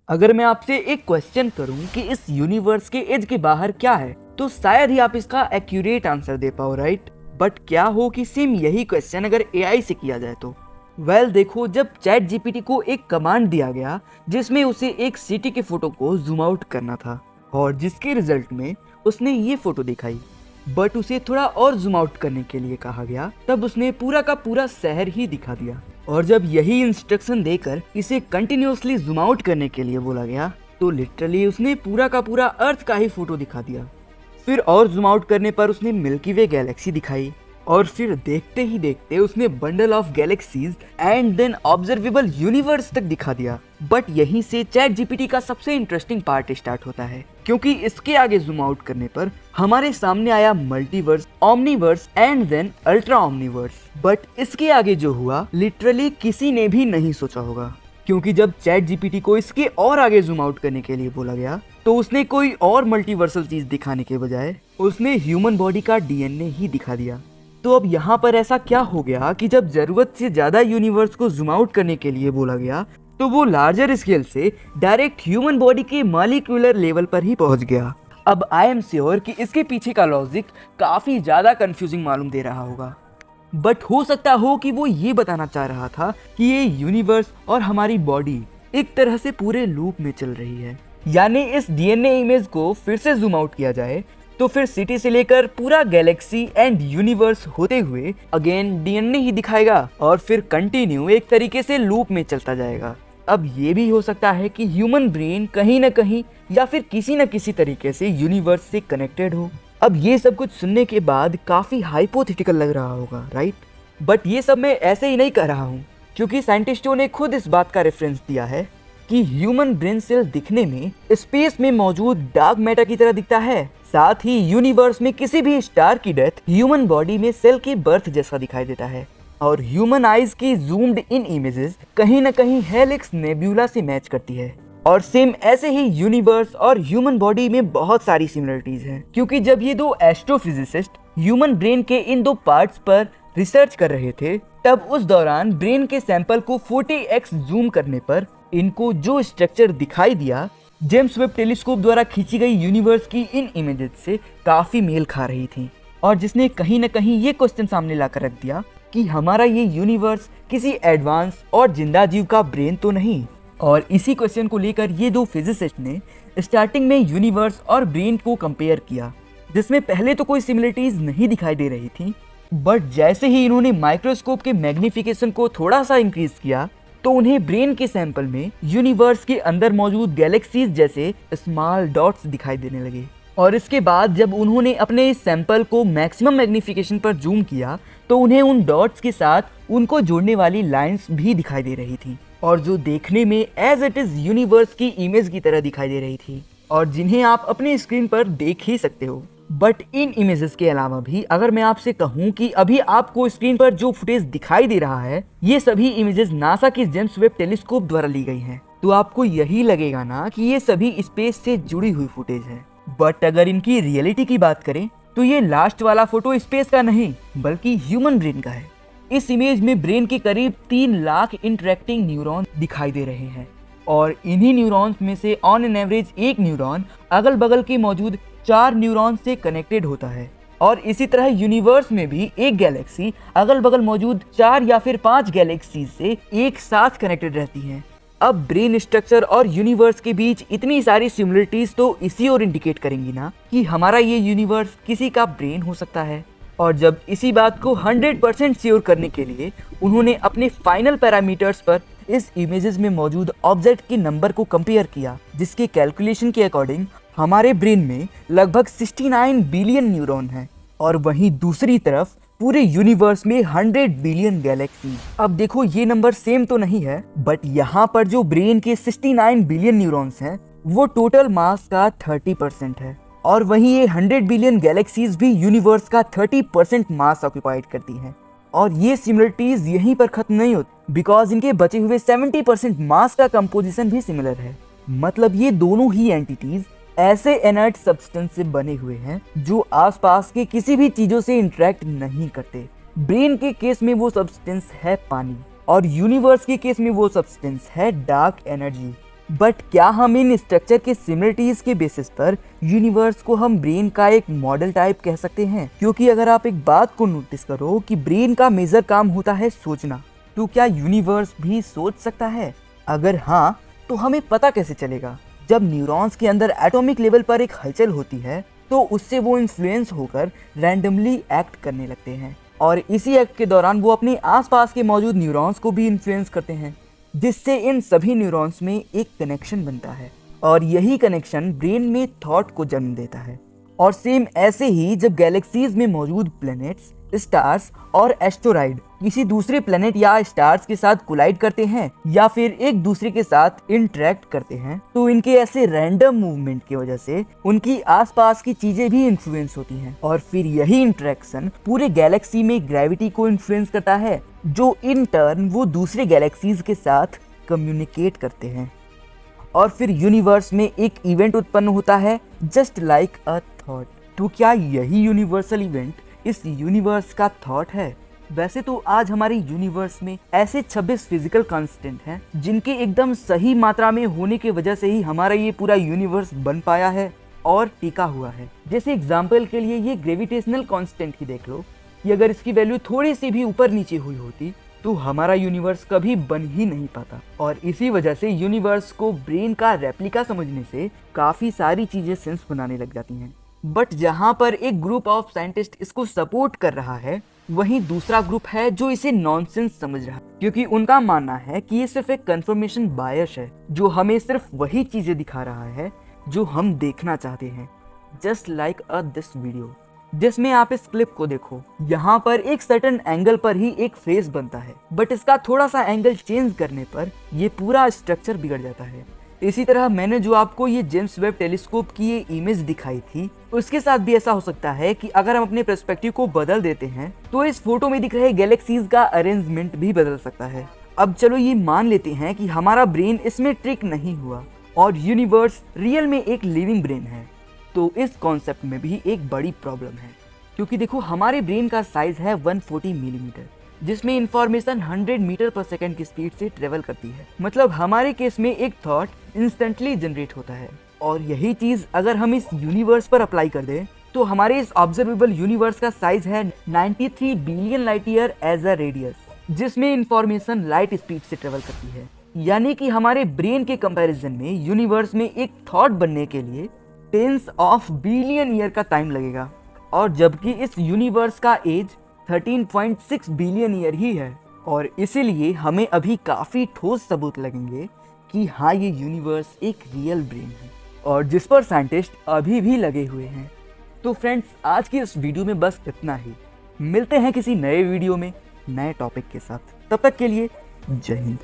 अगर मैं आपसे एक क्वेश्चन करूं कि इस यूनिवर्स के एज के बाहर क्या है, तो शायद ही आप इसका एक्यूरेट आंसर दे पाओ, राइट? बट क्या हो कि सेम यही क्वेश्चन अगर एआई से किया जाए तो? देखो, जब चैट जीपीटी को एक कमांड दिया गया जिसमें उसे एक सिटी के फोटो को जूम आउट करना था और जिसके रिजल्ट में उसने ये फोटो दिखाई, बट उसे थोड़ा और जूम आउट करने के लिए कहा गया, तब उसने पूरा का पूरा शहर ही दिखा दिया। और जब यही इंस्ट्रक्शन देकर इसे कंटिन्यूअसली जूम आउट करने के लिए बोला गया, तो लिटरली उसने पूरा का पूरा अर्थ का ही फोटो दिखा दिया। फिर और जूम आउट करने पर उसने मिल्की वे गैलेक्सी दिखाई और फिर देखते ही देखते उसने bundle of galaxies and then observable universe तक दिखा दिया। बट यहीं से चैट जीपीटी का सबसे इंटरेस्टिंग पार्ट स्टार्ट होता है, क्योंकि इसके आगे जूम आउट करने पर हमारे सामने आया multiverse, omniverse and then ultra omniverse. But इसके आगे जो हुआ लिटरली किसी ने भी नहीं सोचा होगा, क्योंकि जब चैट जीपीटी को इसके और आगे जूम आउट करने के लिए बोला गया, तो उसने कोई और मल्टीवर्सल चीज दिखाने के बजाय उसने ह्यूमन बॉडी का डीएनए ही दिखा दिया। तो अब यहाँ पर ऐसा क्या हो गया कि जब जरूरत से ज्यादा यूनिवर्स को जूम आउट करने के लिए बोला गया, तो वो लार्जर स्केल से डायरेक्ट ह्यूमन बॉडी के मॉलिक्यूलर लेवल पर ही पहुंच गया। अब आई एम श्योर कि इसके पीछे का लॉजिक काफी ज्यादा कंफ्यूजिंग मालूम दे रहा होगा, बट हो सकता हो कि वो ये बताना चाह रहा था कि ये यूनिवर्स और हमारी बॉडी एक तरह से पूरे लूप में चल रही है। यानी इस डीएनए इमेज को फिर से जूम आउट किया जाए तो फिर सिटी से लेकर पूरा गैलेक्सी एंड यूनिवर्स होते हुए अगेन डीएनए ही दिखाएगा और फिर कंटिन्यू एक तरीके से लूप में चलता जाएगा। अब ये भी हो सकता है कि ह्यूमन ब्रेन कहीं ना कहीं या फिर किसी न किसी तरीके से यूनिवर्स से कनेक्टेड हो। अब ये सब कुछ सुनने के बाद काफी हाइपोथेटिकल लग रहा होगा, राइट? बट ये सब मैं ऐसे ही नहीं कह रहा हूँ, क्योंकि साइंटिस्टों ने खुद इस बात का रेफरेंस दिया है कि ह्यूमन ब्रेन सेल दिखने में स्पेस में मौजूद डार्क मैटर की तरह दिखता है। साथ ही यूनिवर्स में किसी भी स्टार की डेथ ह्यूमन बॉडी में सेल की बर्थ जैसा दिखाई देता है। और ह्यूमन आइज की जूम्ड इन इमेजेस कहीं न कहीं हेलिक्स नेब्यूला से मैच करती है। और सेम ऐसे ही यूनिवर्स और ह्यूमन बॉडी में बहुत सारी सिमिलरिटीज हैं, क्योंकि जब ये दो एस्ट्रोफिजिसिस्ट ह्यूमन ब्रेन के इन दो पार्ट्स पर रिसर्च कर रहे थे, तब उस दौरान ब्रेन के सैंपल को 40x जूम करने पर इनको जो स्ट्रक्चर दिखाई दिया, जेम्स वेब टेलीस्कोप द्वारा खींची गई यूनिवर्स की इन इमेजेस से काफी मेल खा रही थी, और जिसने कहीं न कहीं ये क्वेश्चन सामने लाकर रख दिया कि हमारा ये यूनिवर्स किसी एडवांस और जिंदा जीव का ब्रेन तो नहीं। और इसी क्वेश्चन को लेकर ये दो फिजिसिस्ट ने स्टार्टिंग में यूनिवर्स और ब्रेन को कंपेयर किया, जिसमें पहले तो कोई सिमिलरिटीज नहीं दिखाई दे रही थी, बट जैसे ही इन्होंने माइक्रोस्कोप के मैग्निफिकेशन को थोड़ा सा इंक्रीज किया, तो उन्हें ब्रेन के सैंपल में यूनिवर्स के अंदर मौजूद गैलेक्सीज जैसे स्मॉल डॉट्स दिखाई देने लगे। और इसके बाद जब उन्होंने अपने इस सैंपल को मैक्सिमम मैग्निफिकेशन पर जूम किया, तो उन्हें उन डॉट्स के साथ उनको जोड़ने वाली लाइंस भी दिखाई दे रही थी, और जो देखने में एज इट इज यूनिवर्स की इमेज की तरह दिखाई दे रही थी, और जिन्हें आप अपने स्क्रीन पर देख ही सकते हो। बट इन इमेजेस के अलावा भी अगर मैं आपसे कहूं कि अभी आपको स्क्रीन पर जो फुटेज दिखाई दे रहा है, ये सभी इमेजेस नासा के जेम्स वेब टेलीस्कोप द्वारा ली गई हैं, तो आपको यही लगेगा ना कि ये सभी स्पेस से जुड़ी हुई फुटेज है। बट अगर इनकी रियलिटी की बात करें, तो ये लास्ट वाला फोटो स्पेस का नहीं बल्कि ह्यूमन ब्रेन का है। इस इमेज में ब्रेन के करीब 3 लाख इंटरेक्टिंग न्यूरॉन दिखाई दे रहे हैं, और इन्हीं न्यूरॉन्स में से ऑन एन एवरेज एक न्यूरॉन अगल बगल के मौजूद 4 न्यूरॉन से कनेक्टेड होता है। और इसी तरह यूनिवर्स में भी एक गैलेक्सी अगल बगल मौजूद 4 या फिर 5 गैलेक्सीज से एक साथ कनेक्टेड रहती हैं। अब ब्रेन स्ट्रक्चर और यूनिवर्स के बीच इतनी सारी सिमिलरिटीज तो इसी ओर इंडिकेट करेंगी ना कि हमारा ये यूनिवर्स किसी का ब्रेन हो सकता है। और जब इसी बात को 100% श्योर करने के लिए उन्होंने अपने फाइनल पैरामीटर्स पर इस इमेजेस में मौजूद ऑब्जेक्ट के नंबर को कंपेयर किया, जिसके कैलकुलेशन के अकॉर्डिंग हमारे ब्रेन में लगभग 69 बिलियन न्यूरॉन हैं, और वहीं दूसरी तरफ पूरे यूनिवर्स में 100 बिलियन गैलेक्सी। अब देखो, ये नंबर सेम तो नहीं है, बट यहाँ पर जो ब्रेन के 69 बिलियन न्यूरॉन्स हैं, वो टोटल मास का 30% है, और वहीं ये 100 बिलियन गैलेक्सीज भी यूनिवर्स का 30% मास ऑक्यूपाइड करती हैं। और ये सिमिलरिटीज यहीं पर खत्म नहीं होती, बिकॉज इनके बचे हुए 70% मास का कंपोजिशन भी सिमिलर है। मतलब ये दोनों ही एंटिटीज ऐसे इनर्ट सब्सटेंस से बने हुए हैं जो आसपास के किसी भी चीजों से इंटरेक्ट नहीं करते। ब्रेन के केस में वो सब्सटेंस है पानी, और यूनिवर्स के केस में वो सब्सटेंस है डार्क एनर्जी। बट क्या हम इन स्ट्रक्चर के सिमिलरिटीज के बेसिस पर यूनिवर्स को हम ब्रेन का एक मॉडल टाइप कह सकते हैं? क्योंकि अगर आप एक बात को नोटिस करो कि ब्रेन का मेजर काम होता है सोचना, तो क्या यूनिवर्स भी सोच सकता है? अगर हाँ, तो हमें पता कैसे चलेगा? जब न्यूरॉन्स के अंदर एटॉमिक लेवल पर एक हलचल होती है तो उससे वो इन्फ्लुएंस होकर रैंडमली एक्ट करने लगते हैं, और इसी एक्ट के दौरान वो अपने आसपास के मौजूद न्यूरॉन्स को भी इन्फ्लुएंस करते हैं, जिससे इन सभी न्यूरॉन्स में एक कनेक्शन बनता है, और यही कनेक्शन ब्रेन में थॉट को जन्म देता है। और सेम ऐसे ही जब गैलेक्सीज में मौजूद प्लैनेट्स, स्टार्स और एस्टेरॉइड किसी दूसरे प्लैनेट या स्टार्स के साथ कोलाइड करते हैं या फिर एक दूसरे के साथ इंटरेक्ट करते हैं, तो इनके ऐसे रैंडम मूवमेंट की वजह से उनकी आसपास की चीजें भी इन्फ्लुएंस होती हैं, और फिर यही इंटरेक्शन पूरे गैलेक्सी में ग्रेविटी को इन्फ्लुएंस करता है, जो इन टर्न वो दूसरे गैलेक्सीज के साथ कम्युनिकेट करते हैं, और फिर यूनिवर्स में एक इवेंट उत्पन्न होता है जस्ट लाइक अ थॉट। तो क्या यही यूनिवर्सल इवेंट इस यूनिवर्स का थॉट है? वैसे तो आज हमारे यूनिवर्स में ऐसे 26 फिजिकल कांस्टेंट हैं जिनके एकदम सही मात्रा में होने की वजह से ही हमारा ये पूरा यूनिवर्स बन पाया है और टिका हुआ है। जैसे एग्जाम्पल के लिए ये ग्रेविटेशनल कांस्टेंट ही देख लो, कि अगर इसकी वैल्यू थोड़ी सी भी ऊपर नीचे हुई होती तो हमारा यूनिवर्स कभी बन ही नहीं पाता। और इसी वजह से यूनिवर्स को ब्रेन का रेप्लिका समझने से काफी सारी चीजें सेंस बनाने लग जाती हैं। बट जहाँ पर एक ग्रुप ऑफ साइंटिस्ट इसको सपोर्ट कर रहा है, वहीं दूसरा ग्रुप है जो इसे नॉनसेंस समझ रहा है, क्योंकि उनका मानना है कि ये सिर्फ एक कंफर्मेशन बायस है जो हमें सिर्फ वही चीजें दिखा रहा है जो हम देखना चाहते हैं। जस्ट लाइक दिस वीडियो, जिसमें आप इस क्लिप को देखो, यहाँ पर एक सर्टेन एंगल पर ही एक फेस बनता है, बट इसका थोड़ा सा एंगल चेंज करने पर ये पूरा स्ट्रक्चर बिगड़ जाता है। इसी तरह मैंने जो आपको ये जेम्स वेब टेलीस्कोप की ये इमेज दिखाई थी, उसके साथ भी ऐसा हो सकता है कि अगर हम अपने पर्सपेक्टिव को बदल देते हैं तो इस फोटो में दिख रहे गैलेक्सीज का अरेंजमेंट भी बदल सकता है। अब चलो ये मान लेते हैं कि हमारा ब्रेन इसमें ट्रिक नहीं हुआ और यूनिवर्स रियल में एक लिविंग ब्रेन है, तो इस कॉन्सेप्ट में भी एक बड़ी प्रॉब्लम है। क्योंकि देखो, हमारे ब्रेन का साइज है 140 मिलीमीटर, जिसमें इंफॉर्मेशन 100 मीटर पर सेकंड की स्पीड से ट्रेवल करती है। मतलब हमारे केस में एक थॉट इंस्टेंटली जनरेट होता है, और यही चीज अगर हम इस यूनिवर्स पर अप्लाई कर दें तो हमारे इस ऑब्जर्वेबल यूनिवर्स का साइज है 93 billion light year as a radius, जिसमें इंफॉर्मेशन लाइट स्पीड से ट्रेवल करती है। यानी कि हमारे ब्रेन के कंपैरिजन में यूनिवर्स में एक थॉट बनने के लिए टेंस ऑफ बिलियन ईयर का टाइम लगेगा, और जबकि इस यूनिवर्स का एज 13.6 बिलियन ईयर ही है। और इसीलिए हमें अभी काफी ठोस सबूत लगेंगे कि हाँ, ये यूनिवर्स एक रियल ब्रेन है, और जिस पर साइंटिस्ट अभी भी लगे हुए हैं। तो फ्रेंड्स, आज की इस वीडियो में बस इतना ही। मिलते हैं किसी नए वीडियो में नए टॉपिक के साथ। तब तक के लिए जय हिंद।